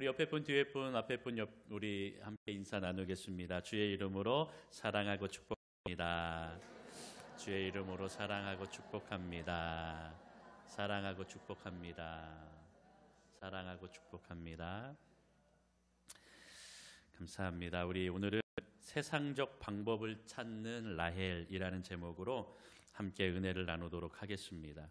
우리 옆에 분, 뒤에 분, 앞에 분, 우리 함께 인사 나누겠습니다. 주의 이름으로 사랑하고 축복합니다. 주의 이름으로 사랑하고 축복합니다. 사랑하고 축복합니다. 사랑하고 축복합니다. 감사합니다. 우리 오늘은 세상적 방법을 찾는 라헬이라는 제목으로 함께 은혜를 나누도록 하겠습니다.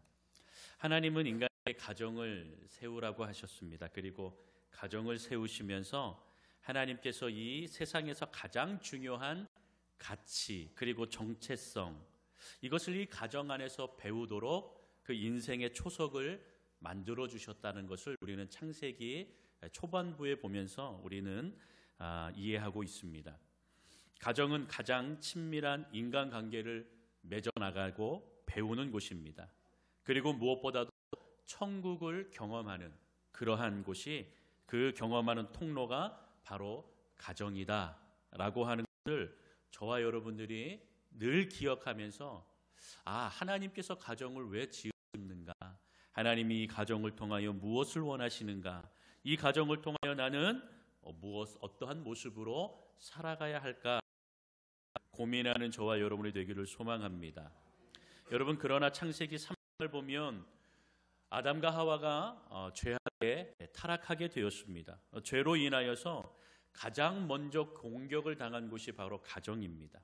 하나님은 인간의 가정을 세우라고 하셨습니다. 그리고 가정을 세우시면서 하나님께서 이 세상에서 가장 중요한 가치 그리고 정체성, 이것을 이 가정 안에서 배우도록 그 인생의 초석을 만들어 주셨다는 것을 우리는 창세기 초반부에 보면서 우리는 이해하고 있습니다. 가정은 가장 친밀한 인간관계를 맺어나가고 배우는 곳입니다. 그리고 무엇보다도 천국을 경험하는 그러한 곳이, 그 경험하는 통로가 바로 가정이다라고 하는 것을 저와 여러분들이 늘 기억하면서 하나님께서 가정을 왜 지으셨는가, 하나님이 이 가정을 통하여 무엇을 원하시는가, 이 가정을 통하여 나는 어떠한 모습으로 살아가야 할까 고민하는 저와 여러분이 되기를 소망합니다. 여러분, 그러나 창세기 3장을 보면 아담과 하와가 죄악에 타락하게 되었습니다. 죄로 인하여서 가장 먼저 공격을 당한 곳이 바로 가정입니다.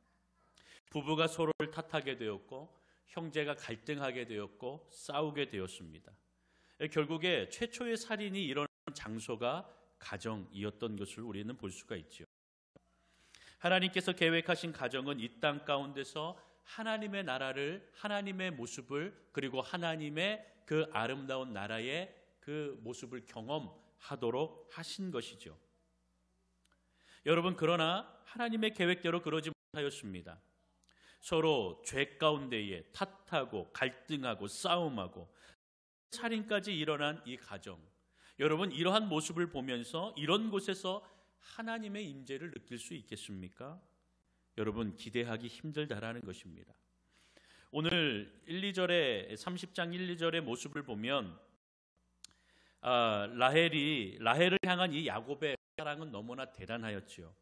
부부가 서로를 탓하게 되었고 형제가 갈등하게 되었고 싸우게 되었습니다. 결국에 최초의 살인이 일어난 장소가 가정이었던 것을 우리는 볼 수가 있죠. 하나님께서 계획하신 가정은 이 땅 가운데서 하나님의 나라를, 하나님의 모습을, 그리고 하나님의 그 아름다운 나라의 그 모습을 경험하도록 하신 것이죠. 여러분, 그러나 하나님의 계획대로 그러지 못하였습니다. 서로 죄 가운데에 탓하고 갈등하고 싸움하고 살인까지 일어난 이 가정, 여러분, 이러한 모습을 보면서 이런 곳에서 하나님의 임재를 느낄 수 있겠습니까? 여러분, 기대하기 힘들다라는 것입니다. 오늘 30장 1, 2절의 모습을 보면 라헬을 향한 이 야곱의 사랑은 너무나 대단하였지요.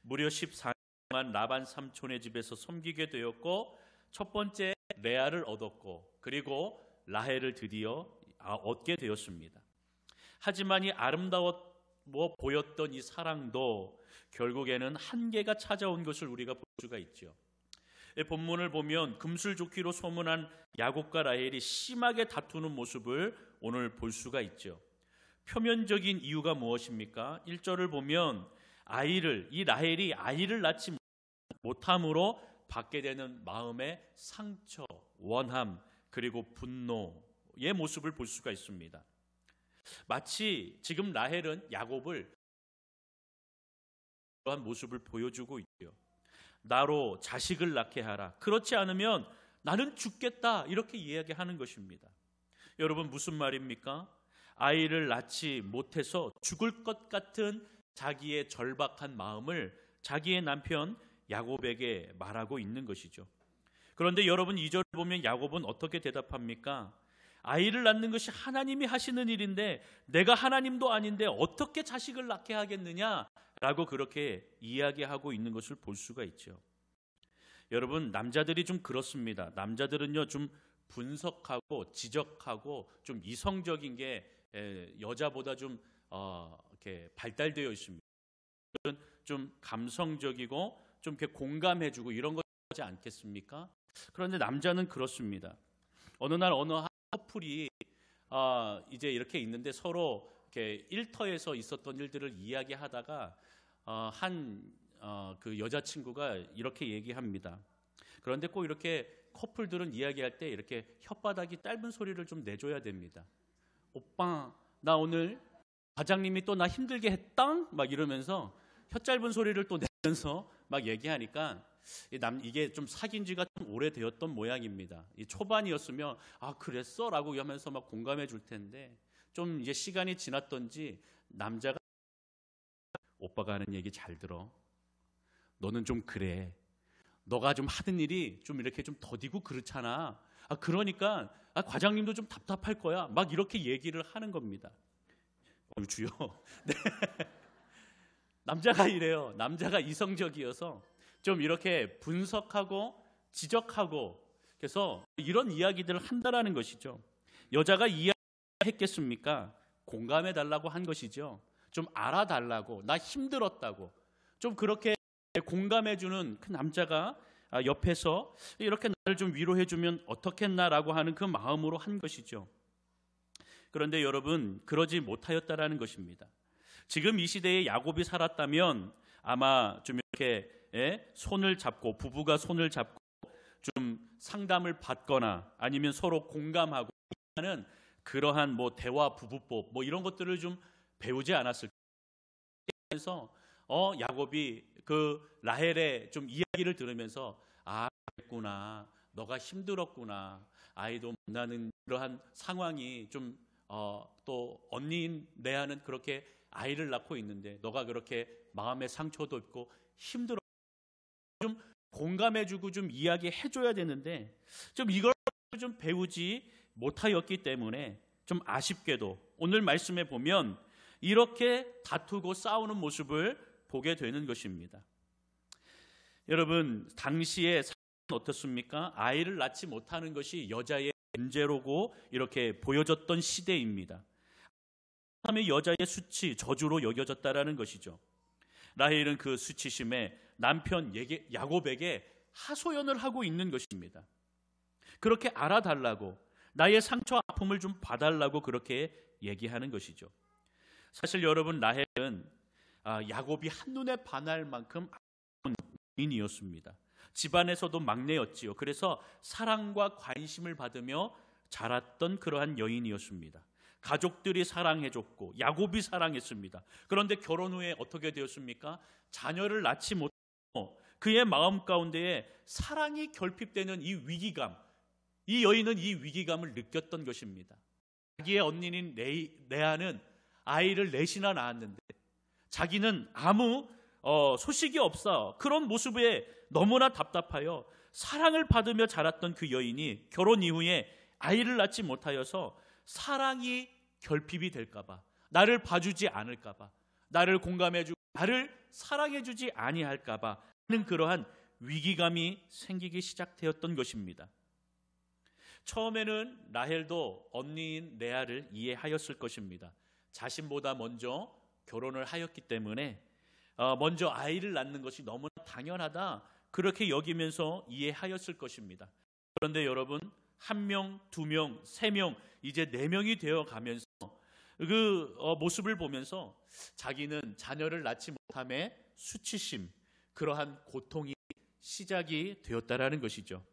무려 14년 동안 라반 삼촌의 집에서 섬기게 되었고, 첫 번째 레아를 얻었고, 그리고 라헬을 드디어 얻게 되었습니다. 하지만 이 아름다워 보였던 이 사랑도 결국에는 한계가 찾아온 것을 우리가 볼 수가 있죠. 본문을 보면 금술좋기로 소문한 야곱과 라헬이 심하게 다투는 모습을 오늘 볼 수가 있죠. 표면적인 이유가 무엇입니까? 1절을 보면 이 라헬이 아이를 낳지 못함으로 받게 되는 마음의 상처, 원함, 그리고 분노의 모습을 볼 수가 있습니다. 마치 지금 라헬은 야곱을 그러한 모습을 보여주고 있죠. 나로 자식을 낳게 하라, 그렇지 않으면 나는 죽겠다, 이렇게 이야기하는 것입니다. 여러분, 무슨 말입니까? 아이를 낳지 못해서 죽을 것 같은 자기의 절박한 마음을 자기의 남편 야곱에게 말하고 있는 것이죠. 그런데 여러분, 2절을 보면 야곱은 어떻게 대답합니까? 아이를 낳는 것이 하나님이 하시는 일인데 내가 하나님도 아닌데 어떻게 자식을 낳게 하겠느냐라고 그렇게 이야기하고 있는 것을 볼 수가 있죠. 여러분, 남자들이 좀 그렇습니다. 남자들은요, 좀 분석하고 지적하고 좀 이성적인 게 여자보다 좀 이렇게 발달되어 있습니다. 좀 감성적이고 좀 이렇게 공감해주고 이런 거 하지 않겠습니까? 그런데 남자는 그렇습니다. 어느 날 어느 커플이 이제 이렇게 있는데 서로 이렇게 일터에서 있었던 일들을 이야기하다가 그 여자친구가 이렇게 얘기합니다. 그런데 꼭 이렇게 커플들은 이야기할 때 이렇게 혓바닥이 짧은 소리를 좀 내줘야 됩니다. 오빠, 나 오늘 과장님이 또 나 힘들게 했당? 막 이러면서 혀 짧은 소리를 또 내면서 막 얘기하니까 이게 좀 사귄 지가 좀 오래되었던 모양입니다. 이 초반이었으면 그랬어? 라고 하면서 막 공감해 줄 텐데 좀 이제 시간이 지났던지 남자가 오빠가 하는 얘기 잘 들어. 너는 좀 그래. 너가 좀 하던 일이 좀 이렇게 좀 더디고 그렇잖아. 그러니까 과장님도 좀 답답할 거야. 막 이렇게 얘기를 하는 겁니다. 주여. 네. 남자가 이래요. 남자가 이성적이어서 좀 이렇게 분석하고 지적하고 그래서 이런 이야기들을 한다라는 것이죠. 여자가 이야기했겠습니까? 공감해 달라고 한 것이죠. 좀 알아달라고, 나 힘들었다고 좀 그렇게 공감해주는 그 남자가 옆에서 이렇게 나를 좀 위로해주면 어떻겠나라고 하는 그 마음으로 한 것이죠. 그런데 여러분, 그러지 못하였다라는 것입니다. 지금 이 시대에 야곱이 살았다면 아마 좀 이렇게 손을 잡고, 부부가 손을 잡고 좀 상담을 받거나 아니면 서로 공감하고 하는 그러한 뭐 대화 부부법 뭐 이런 것들을 좀 배우지 않았을까. 그래서 야곱이 그 라헬의 좀 이야기를 들으면서 그랬구나, 너가 힘들었구나, 아이도 만나는 그러한 상황이 좀 또 언니인 레아는 그렇게 아이를 낳고 있는데 너가 그렇게 마음의 상처도 있고 힘들어, 좀 공감해주고 좀 이야기해줘야 되는데 좀 이걸 좀 배우지 못하였기 때문에 좀 아쉽게도 오늘 말씀에 보면 이렇게 다투고 싸우는 모습을 보게 되는 것입니다. 여러분, 당시에 어떻습니까? 아이를 낳지 못하는 것이 여자의 문제로고 이렇게 보여졌던 시대입니다. 하면 여자의 수치, 저주로 여겨졌다라는 것이죠. 라헬은 그 수치심에 남편 야곱에게 하소연을 하고 있는 것입니다. 그렇게 알아달라고, 나의 상처 아픔을 좀 봐달라고 그렇게 얘기하는 것이죠. 사실 여러분, 라헬은 야곱이 한눈에 반할 만큼 아름다운 여인이었습니다. 집안에서도 막내였지요. 그래서 사랑과 관심을 받으며 자랐던 그러한 여인이었습니다. 가족들이 사랑해줬고 야곱이 사랑했습니다. 그런데 결혼 후에 어떻게 되었습니까? 자녀를 낳지 못하고 그의 마음 가운데에 사랑이 결핍되는 이 위기감, 이 여인은 이 위기감을 느꼈던 것입니다. 자기의 언니인 레아는 아이를 넷이나 낳았는데 자기는 아무 소식이 없어. 그런 모습에 너무나 답답하여 사랑을 받으며 자랐던 그 여인이 결혼 이후에 아이를 낳지 못하여서 사랑이 결핍이 될까봐, 나를 봐주지 않을까봐, 나를 공감해주고 나를 사랑해주지 아니할까봐 하는 그러한 위기감이 생기기 시작되었던 것입니다. 처음에는 라헬도 언니인 레아를 이해하였을 것입니다. 자신보다 먼저 결혼을 하였기 때문에 먼저 아이를 낳는 것이 너무나 당연하다, 그렇게 여기면서 이해하였을 것입니다. 그런데 여러분, 1명, 2명, 3명, 이제 4명이 되어 가면서 그 모습을 보면서 자기는 자녀를 낳지 못함에 수치심, 그러한 고통이 시작이 되었다라는 것이죠.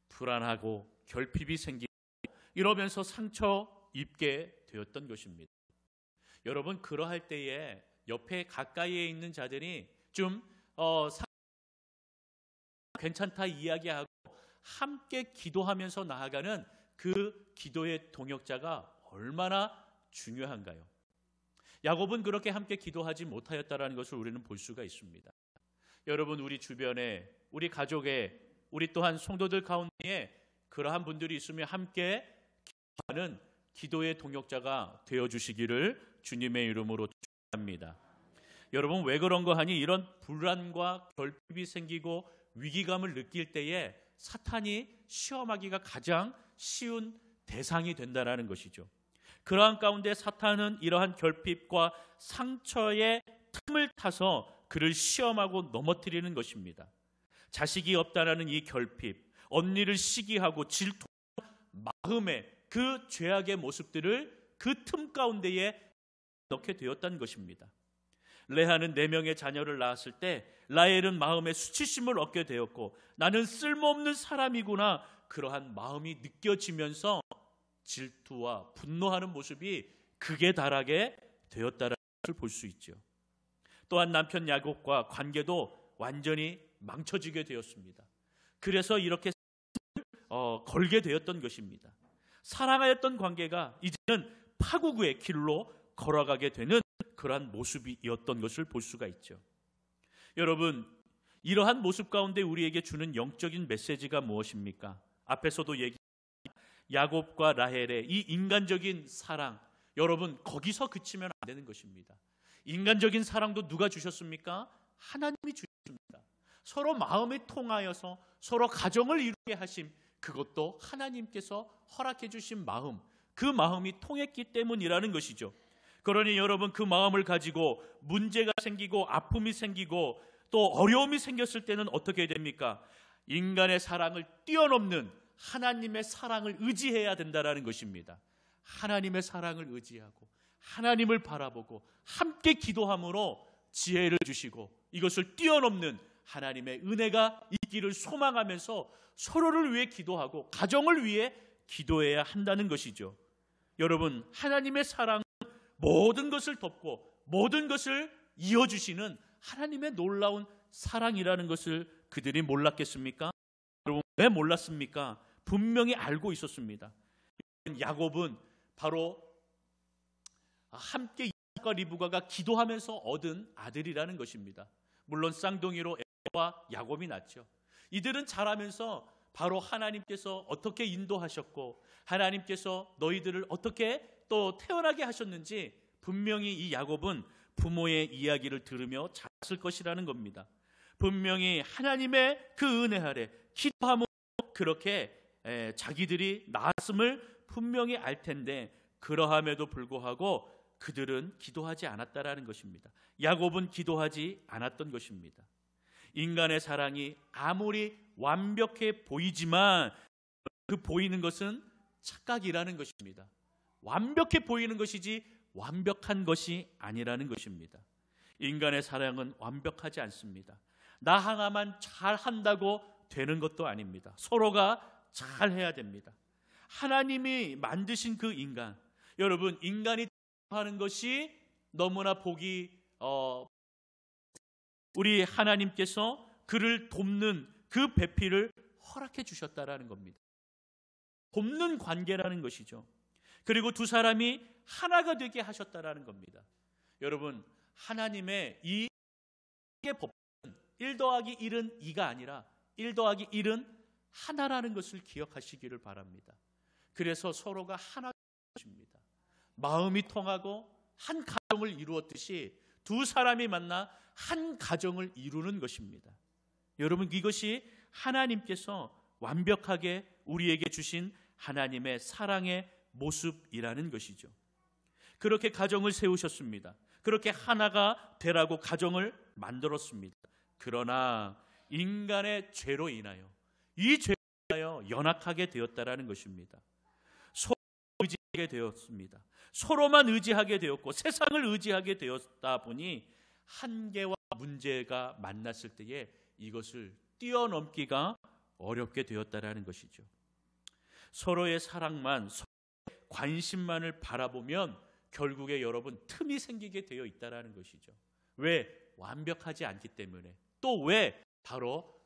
불안하고 결핍이 생기고 이러면서 상처 입게 되었던 것입니다. 여러분, 그러할 때에 옆에 가까이에 있는 자들이 좀 괜찮다 이야기하고 함께 기도하면서 나아가는 그 기도의 동역자가 얼마나 중요한가요? 야곱은 그렇게 함께 기도하지 못하였다라는 것을 우리는 볼 수가 있습니다. 여러분, 우리 주변에, 우리 가족에, 우리 또한 성도들 가운데에 그러한 분들이 있으면 함께 기도하는 기도의 동역자가 되어주시기를 주님의 이름으로 축원합니다. 여러분, 왜 그런 거 하니? 이런 불안과 결핍이 생기고 위기감을 느낄 때에 사탄이 시험하기가 가장 쉬운 대상이 된다라는 것이죠. 그러한 가운데 사탄은 이러한 결핍과 상처의 틈을 타서 그를 시험하고 넘어뜨리는 것입니다. 자식이 없다라는 이 결핍, 언니를 시기하고 질투하는 마음의 그 죄악의 모습들을 그 틈 가운데에 넣게 되었다는 것입니다. 레아는 4명의 자녀를 낳았을 때 라헬은 마음의 수치심을 얻게 되었고, 나는 쓸모없는 사람이구나, 그러한 마음이 느껴지면서 질투와 분노하는 모습이 극에 달하게 되었다는 것을 볼 수 있죠. 또한 남편 야곱과 관계도 완전히 망쳐지게 되었습니다. 그래서 이렇게 걸게 되었던 것입니다. 사랑하였던 관계가 이제는 파국의 길로 걸어가게 되는 그러한 모습이었던 것을 볼 수가 있죠. 여러분, 이러한 모습 가운데 우리에게 주는 영적인 메시지가 무엇입니까? 앞에서도 야곱과 라헬의 이 인간적인 사랑, 여러분, 거기서 그치면 안 되는 것입니다. 인간적인 사랑도 누가 주셨습니까? 하나님이 주셨습니다. 서로 마음이 통하여서 서로 가정을 이루게 하심, 그것도 하나님께서 허락해 주신 마음, 그 마음이 통했기 때문이라는 것이죠. 그러니 여러분, 그 마음을 가지고 문제가 생기고 아픔이 생기고 또 어려움이 생겼을 때는 어떻게 됩니까? 인간의 사랑을 뛰어넘는 하나님의 사랑을 의지해야 된다는 것입니다. 하나님의 사랑을 의지하고 하나님을 바라보고 함께 기도함으로 지혜를 주시고 이것을 뛰어넘는 하나님의 은혜가 있기를 소망하면서 서로를 위해 기도하고 가정을 위해 기도해야 한다는 것이죠. 여러분, 하나님의 사랑은 모든 것을 덮고 모든 것을 이어주시는 하나님의 놀라운 사랑이라는 것을 그들이 몰랐겠습니까? 여러분, 왜 몰랐습니까? 분명히 알고 있었습니다. 야곱은 바로 함께 이삭과 리브가가 기도하면서 얻은 아들이라는 것입니다. 물론 쌍둥이로 에사와 야곱이 낳죠. 이들은 자라면서 바로 하나님께서 어떻게 인도하셨고 하나님께서 너희들을 어떻게 또 태어나게 하셨는지 분명히 이 야곱은 부모의 이야기를 들으며 자랐을 것이라는 겁니다. 분명히 하나님의 그 은혜 아래 기도하며 그렇게 자기들이 낳았음을 분명히 알 텐데 그러함에도 불구하고 그들은 기도하지 않았다라는 것입니다. 야곱은 기도하지 않았던 것입니다. 인간의 사랑이 아무리 완벽해 보이지만 그 보이는 것은 착각이라는 것입니다. 완벽해 보이는 것이지 완벽한 것이 아니라는 것입니다. 인간의 사랑은 완벽하지 않습니다. 나 하나만 잘한다고 되는 것도 아닙니다. 서로가 잘해야 됩니다. 하나님이 만드신 그 인간, 여러분, 인간이 하는 것이 너무나 복이 우리 하나님께서 그를 돕는 그 배필을 허락해 주셨다라는 겁니다. 돕는 관계라는 것이죠. 그리고 두 사람이 하나가 되게 하셨다라는 겁니다. 여러분, 하나님의 이 법은 1 더하기 1은 2가 아니라 1 더하기 1은 하나라는 것을 기억하시기를 바랍니다. 그래서 서로가 하나가 되십니다. 마음이 통하고 한 가정을 이루었듯이 두 사람이 만나 한 가정을 이루는 것입니다. 여러분, 이것이 하나님께서 완벽하게 우리에게 주신 하나님의 사랑의 모습이라는 것이죠. 그렇게 가정을 세우셨습니다. 그렇게 하나가 되라고 가정을 만들었습니다. 그러나 인간의 죄로 인하여 이 죄로 인하여 연약하게 되었다라는 것입니다. 서로 의지하게 되었습니다. 서로만 의지하게 되었고 세상을 의지하게 되었다 보니 한계와 문제가 만났을 때에 이것을 뛰어넘기가 어렵게 되었다라는 것이죠. 서로의 사랑만, 서로의 관심만을 바라보면 결국에 여러분 틈이 생기게 되어 있다라는 것이죠. 왜? 완벽하지 않기 때문에. 또 왜? 바로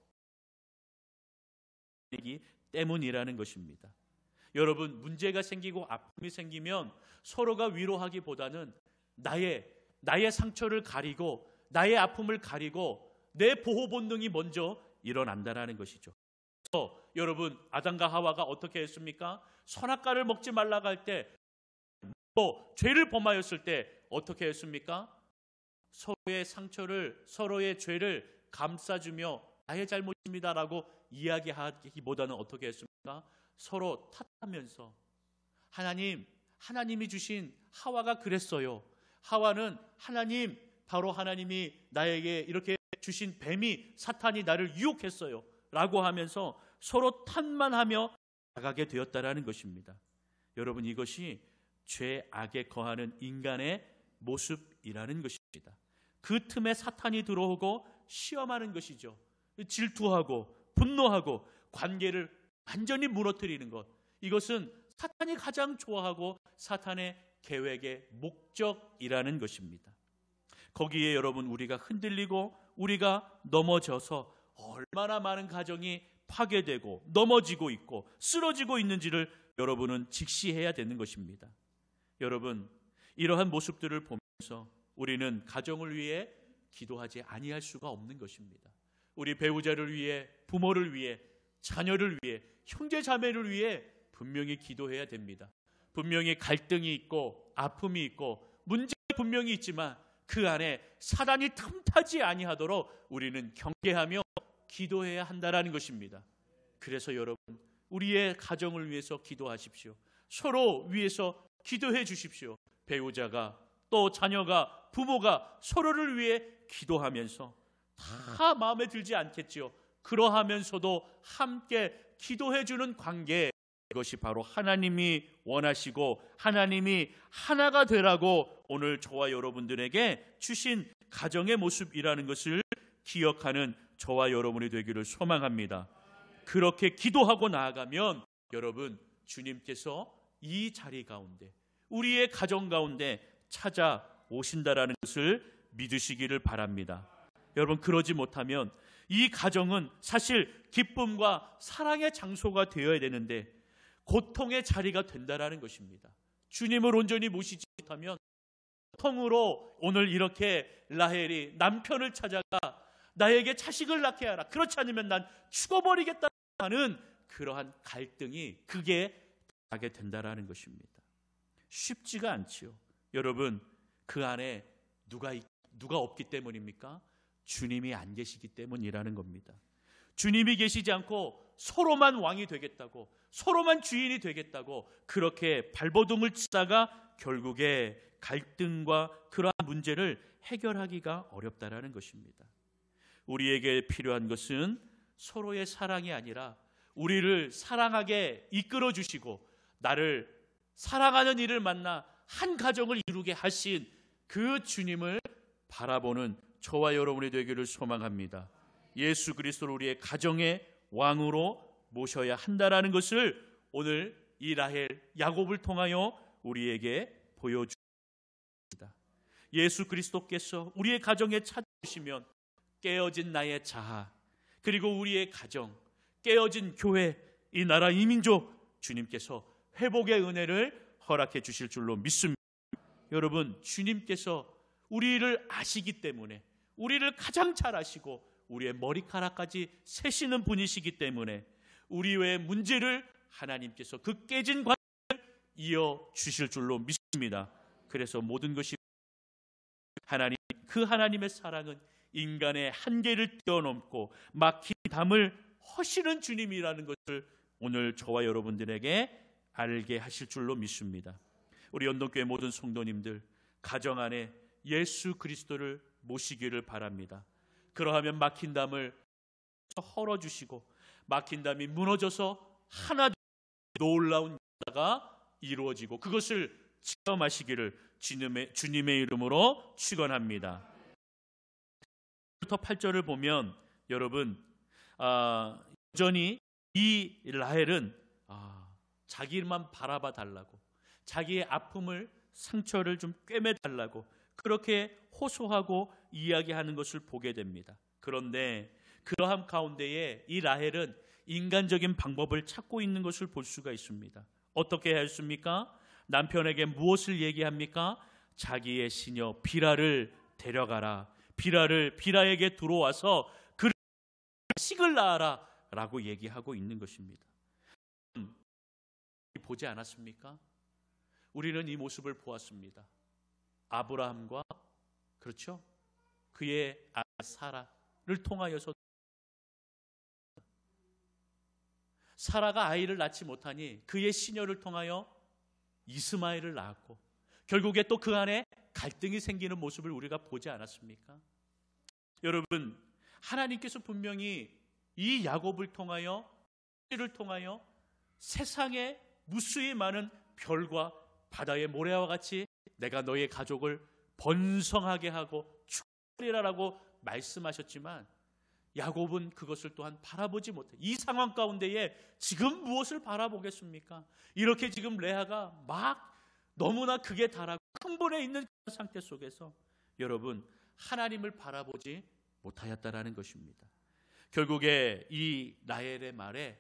이기 때문이라는 것입니다. 여러분, 문제가 생기고 아픔이 생기면 서로가 위로하기보다는 나의 상처를 가리고 나의 아픔을 가리고 내 보호 본능이 먼저 일어난다라는 것이죠. 그래서 여러분, 아담과 하와가 어떻게 했습니까? 선악과를 먹지 말라고 할 때 또 죄를 범하였을 때 어떻게 했습니까? 서로의 상처를, 서로의 죄를 감싸주며 나의 잘못입니다라고 이야기하기보다는 어떻게 했습니까? 서로 탓하면서 하나님이 주신 하와가 그랬어요. 하와는 바로 하나님이 나에게 이렇게 주신 뱀이, 사탄이 나를 유혹했어요 라고 하면서 서로 탓만 하며 나가게 되었다라는 것입니다. 여러분, 이것이 죄악에 거하는 인간의 모습이라는 것입니다. 그 틈에 사탄이 들어오고 시험하는 것이죠. 질투하고 분노하고 관계를 완전히 무너뜨리는 것, 이것은 사탄이 가장 좋아하고 사탄의 계획의 목적이라는 것입니다. 거기에 여러분, 우리가 흔들리고 우리가 넘어져서 얼마나 많은 가정이 파괴되고 넘어지고 있고 쓰러지고 있는지를 여러분은 직시해야 되는 것입니다. 여러분, 이러한 모습들을 보면서 우리는 가정을 위해 기도하지 아니할 수가 없는 것입니다. 우리 배우자를 위해, 부모를 위해, 자녀를 위해, 형제 자매를 위해 분명히 기도해야 됩니다. 분명히 갈등이 있고 아픔이 있고 문제가 분명히 있지만 그 안에 사단이 틈타지 아니하도록 우리는 경계하며 기도해야 한다라는 것입니다. 그래서 여러분, 우리의 가정을 위해서 기도하십시오. 서로 위해서 기도해 주십시오. 배우자가, 또 자녀가, 부모가 서로를 위해 기도하면서, 다 마음에 들지 않겠지요. 그러하면서도 함께 기도해 주는 관계, 이것이 바로 하나님이 원하시고 하나님이 하나가 되라고 오늘 저와 여러분들에게 주신 가정의 모습이라는 것을 기억하는 저와 여러분이 되기를 소망합니다. 그렇게 기도하고 나아가면 여러분, 주님께서 이 자리 가운데, 우리의 가정 가운데 찾아오신다라는 것을 믿으시기를 바랍니다. 여러분, 그러지 못하면 이 가정은 사실 기쁨과 사랑의 장소가 되어야 되는데 고통의 자리가 된다라는 것입니다. 주님을 온전히 모시지 못하면 고통으로 오늘 이렇게 라헬이 남편을 찾아가 나에게 자식을 낳게 하라, 그렇지 않으면 난 죽어버리겠다는 그러한 갈등이 그게 하게 된다라는 것입니다. 쉽지가 않지요. 여러분, 그 안에 누가 없기 때문입니까? 주님이 안 계시기 때문이라는 겁니다. 주님이 계시지 않고 서로만 왕이 되겠다고, 서로만 주인이 되겠다고 그렇게 발버둥을 치다가 결국에 갈등과 그러한 문제를 해결하기가 어렵다라는 것입니다. 우리에게 필요한 것은 서로의 사랑이 아니라 우리를 사랑하게 이끌어 주시고 나를 사랑하는 이를 만나 한 가정을 이루게 하신 그 주님을 바라보는 저와 여러분이 되기를 소망합니다. 예수 그리스도를 우리의 가정의 왕으로 모셔야 한다라는 것을 오늘 이 라헬, 야곱을 통하여 우리에게 보여줍니다. 예수 그리스도께서 우리의 가정에 찾아오시면 깨어진 나의 자아, 그리고 우리의 가정, 깨어진 교회, 이 나라, 이 민족, 주님께서 회복의 은혜를 허락해 주실 줄로 믿습니다. 여러분, 주님께서 우리를 아시기 때문에, 우리를 가장 잘 아시고 우리의 머리카락까지 세시는 분이시기 때문에 우리의 문제를 하나님께서 그 깨진 관계를 이어 주실 줄로 믿습니다. 그래서 모든 것이 하나님, 그 하나님의 사랑은 인간의 한계를 뛰어넘고 막힌 담을 허시는 주님이라는 것을 오늘 저와 여러분들에게 알게 하실 줄로 믿습니다. 우리 연동교회 모든 성도님들, 가정 안에 예수 그리스도를 모시기를 바랍니다. 그러하면 막힌 담을 헐어주시고 막힌 담이 무너져서 하나 놀라운 역사가 이루어지고 그것을 체험하시기를 주님의 이름으로 축원합니다. 8절을 보면 여러분, 여전히 이 라헬은 자기만 바라봐 달라고, 자기의 아픔을, 상처를 좀 꿰매 달라고 그렇게 호소하고 이야기하는 것을 보게 됩니다. 그런데 그러함 가운데에 이 라헬은 인간적인 방법을 찾고 있는 것을 볼 수가 있습니다. 어떻게 했습니까? 남편에게 무엇을 얘기합니까? 자기의 시녀 비라를 데려가라, 비라에게 들어와서 그를 자식을 낳아라 라고 얘기하고 있는 것입니다. 보지 않았습니까? 우리는 이 모습을 보았습니다. 아브라함과, 그렇죠? 그의 아내 사라를 통하여서 사라가 아이를 낳지 못하니 그의 시녀를 통하여 이스마엘을 낳았고 결국에 또 그 안에 갈등이 생기는 모습을 우리가 보지 않았습니까? 여러분, 하나님께서 분명히 이 야곱을 통하여, 를 통하여 세상에 무수히 많은 별과 바다의 모래와 같이 내가 너의 가족을 번성하게 하고 축복하리라라고 말씀하셨지만 야곱은 그것을 또한 바라보지 못해. 이 상황 가운데에 지금 무엇을 바라보겠습니까? 이렇게 지금 레아가 막 너무나 극에 달하고 흥분해 있는 상태 속에서 여러분, 하나님을 바라보지 못하였다라는 것입니다. 결국에 이 라헬의 말에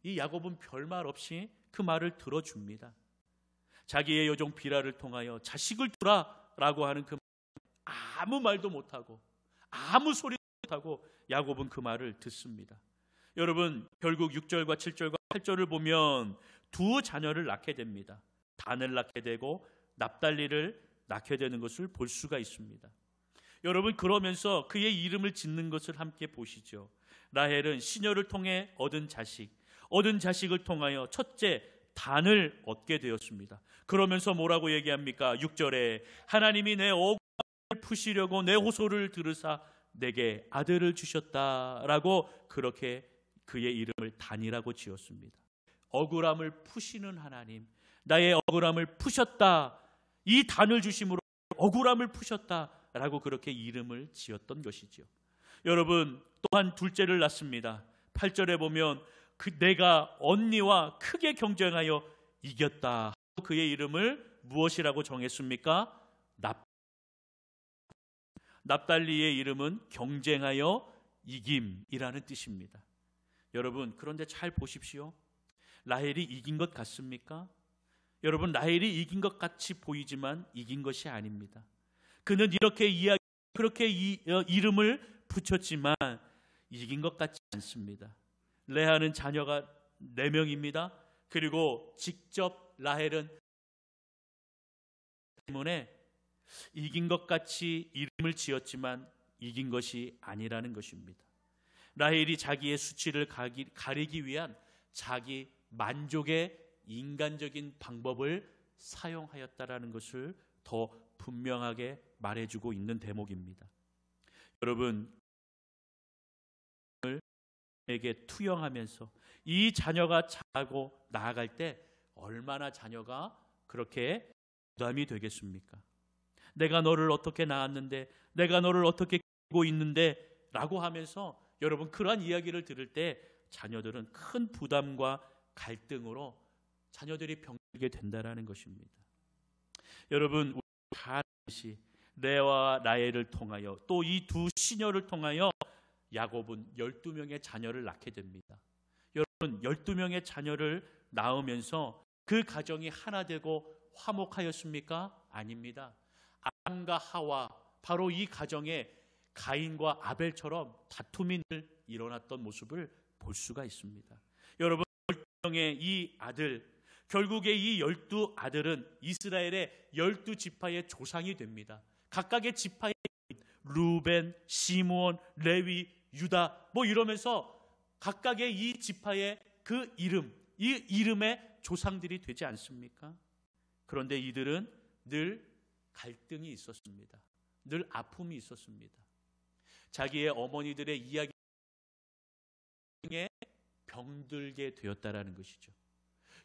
이 야곱은 별말 없이 그 말을 들어줍니다. 자기의 여종 비라를 통하여 자식을 두라라고 하는 그 아무 말도 못하고 아무 소리도 못하고 야곱은 그 말을 듣습니다. 여러분, 결국 6절과 7절과 8절을 보면 두 자녀를 낳게 됩니다. 단을 낳게 되고 납달리를 낳게 되는 것을 볼 수가 있습니다. 여러분, 그러면서 그의 이름을 짓는 것을 함께 보시죠. 라헬은 시녀를 통해 얻은 자식을 통하여 첫째 단을 얻게 되었습니다. 그러면서 뭐라고 얘기합니까? 6절에 하나님이 내 억울함을 푸시려고 내 호소를 들으사 내게 아들을 주셨다라고 그렇게 그의 이름을 단이라고 지었습니다. 억울함을 푸시는 하나님, 나의 억울함을 푸셨다. 이 단을 주심으로 억울함을 푸셨다라고 그렇게 이름을 지었던 것이죠. 여러분, 또한 둘째를 낳습니다. 8절에 보면 내가 언니와 크게 경쟁하여 이겼다. 그의 이름을 무엇이라고 정했습니까? 납달리의 이름은 경쟁하여 이김이라는 뜻입니다. 여러분, 그런데 잘 보십시오. 라헬이 이긴 것 같습니까? 여러분, 라헬이 이긴 것 같이 보이지만 이긴 것이 아닙니다. 그는 그렇게 이름을 붙였지만 이긴 것 같지 않습니다. 레아는 자녀가 4명입니다. 그리고 직접 라헬은 때문에 이긴 것 같이 이름을 지었지만 이긴 것이 아니라는 것입니다. 라헬이 자기의 수치를 가리기 위한 자기 만족의 인간적인 방법을 사용하였다라는 것을 더 분명하게 말해주고 있는 대목입니다. 여러분, 에게 투영하면서 이 자녀가 자라고 나아갈 때 얼마나 자녀가 그렇게 부담이 되겠습니까? 내가 너를 어떻게 낳았는데, 내가 너를 어떻게 키우고 있는데 라고 하면서 여러분, 그러한 이야기를 들을 때 자녀들은 큰 부담과 갈등으로 자녀들이 병들게 된다는 것입니다. 여러분, 우리 다 아듯이 레아와 라헬을 통하여 또 이 두 시녀를 통하여 야곱은 12명의 자녀를 낳게 됩니다. 여러분, 12명의 자녀를 낳으면서 그 가정이 하나 되고 화목하였습니까? 아닙니다. 아담과 하와, 바로 이 가정에 가인과 아벨처럼 다툼이 늘 일어났던 모습을 볼 수가 있습니다. 여러분, 12명의 이 아들, 결국에 이 12아들은 이스라엘의 12지파의 조상이 됩니다. 각각의 지파의 루벤, 시므온, 레위, 유다 이러면서 각각의 이 지파의 그 이름, 이 이름의 조상들이 되지 않습니까? 그런데 이들은 늘 갈등이 있었습니다. 늘 아픔이 있었습니다. 자기의 어머니들의 이야기 중에 병들게 되었다라는 것이죠.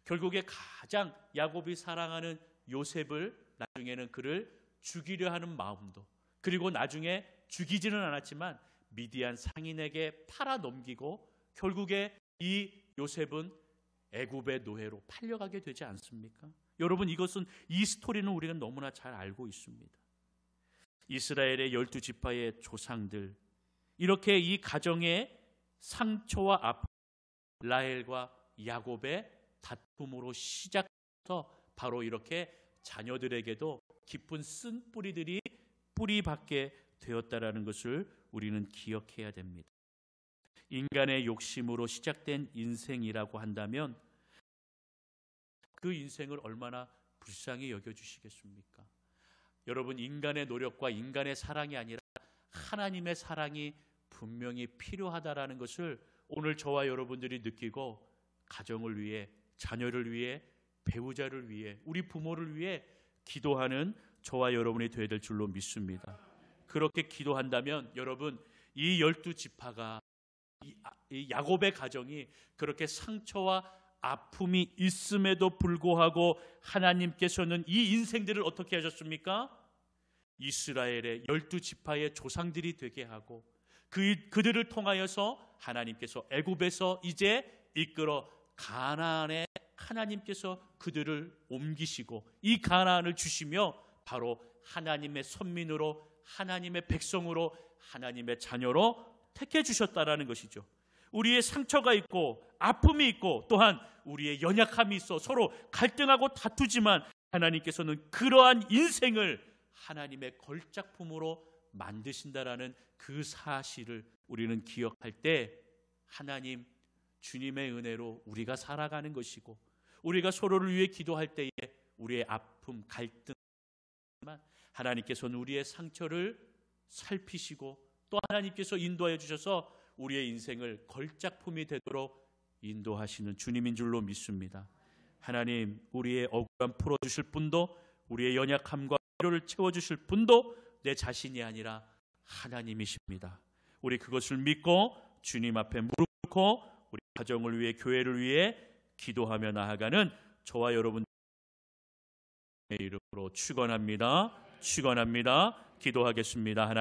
결국에 가장 야곱이 사랑하는 요셉을 나중에는 그를 죽이려 하는 마음도, 그리고 나중에 죽이지는 않았지만 미디안 상인에게 팔아 넘기고 결국에 이 요셉은 애굽의 노예로 팔려가게 되지 않습니까? 여러분, 이 스토리는 우리가 너무나 잘 알고 있습니다. 이스라엘의 12지파의 조상들, 이렇게 이 가정의 상처와 아픔, 라헬과 야곱의 다툼으로 시작해서 바로 이렇게 자녀들에게도 깊은 쓴 뿌리들이 뿌리박게 되었다라는 것을 우리는 기억해야 됩니다. 인간의 욕심으로 시작된 인생이라고 한다면 그 인생을 얼마나 불쌍히 여겨주시겠습니까? 여러분, 인간의 노력과 인간의 사랑이 아니라 하나님의 사랑이 분명히 필요하다라는 것을 오늘 저와 여러분들이 느끼고 가정을 위해, 자녀를 위해, 배우자를 위해, 우리 부모를 위해 기도하는 저와 여러분이 되어야 될 줄로 믿습니다. 그렇게 기도한다면 여러분, 이 12지파가 이 야곱의 가정이 그렇게 상처와 아픔이 있음에도 불구하고 하나님께서는 이 인생들을 어떻게 하셨습니까? 이스라엘의 12지파의 조상들이 되게 하고 그들을 통하여서 하나님께서 애굽에서 이제 이끌어 가나안에 하나님께서 그들을 옮기시고 이 가나안을 주시며 바로 하나님의 선민으로, 하나님의 백성으로, 하나님의 자녀로 택해 주셨다라는 것이죠. 우리의 상처가 있고 아픔이 있고 또한 우리의 연약함이 있어 서로 갈등하고 다투지만 하나님께서는 그러한 인생을 하나님의 걸작품으로 만드신다라는 그 사실을 우리는 기억할 때 하나님, 주님의 은혜로 우리가 살아가는 것이고 우리가 서로를 위해 기도할 때에 우리의 아픔, 갈등, 하나님께서는 우리의 상처를 살피시고 또 하나님께서 인도하여 주셔서 우리의 인생을 걸작품이 되도록 인도하시는 주님인 줄로 믿습니다. 하나님, 우리의 억울함 풀어주실 분도, 우리의 연약함과 필요를 채워주실 분도 내 자신이 아니라 하나님이십니다. 우리 그것을 믿고 주님 앞에 무릎 꿇고 우리 가정을 위해, 교회를 위해 기도하며 나아가는 저와 여러분 이름으로 축원합니다. 기도하겠습니다. 하나님,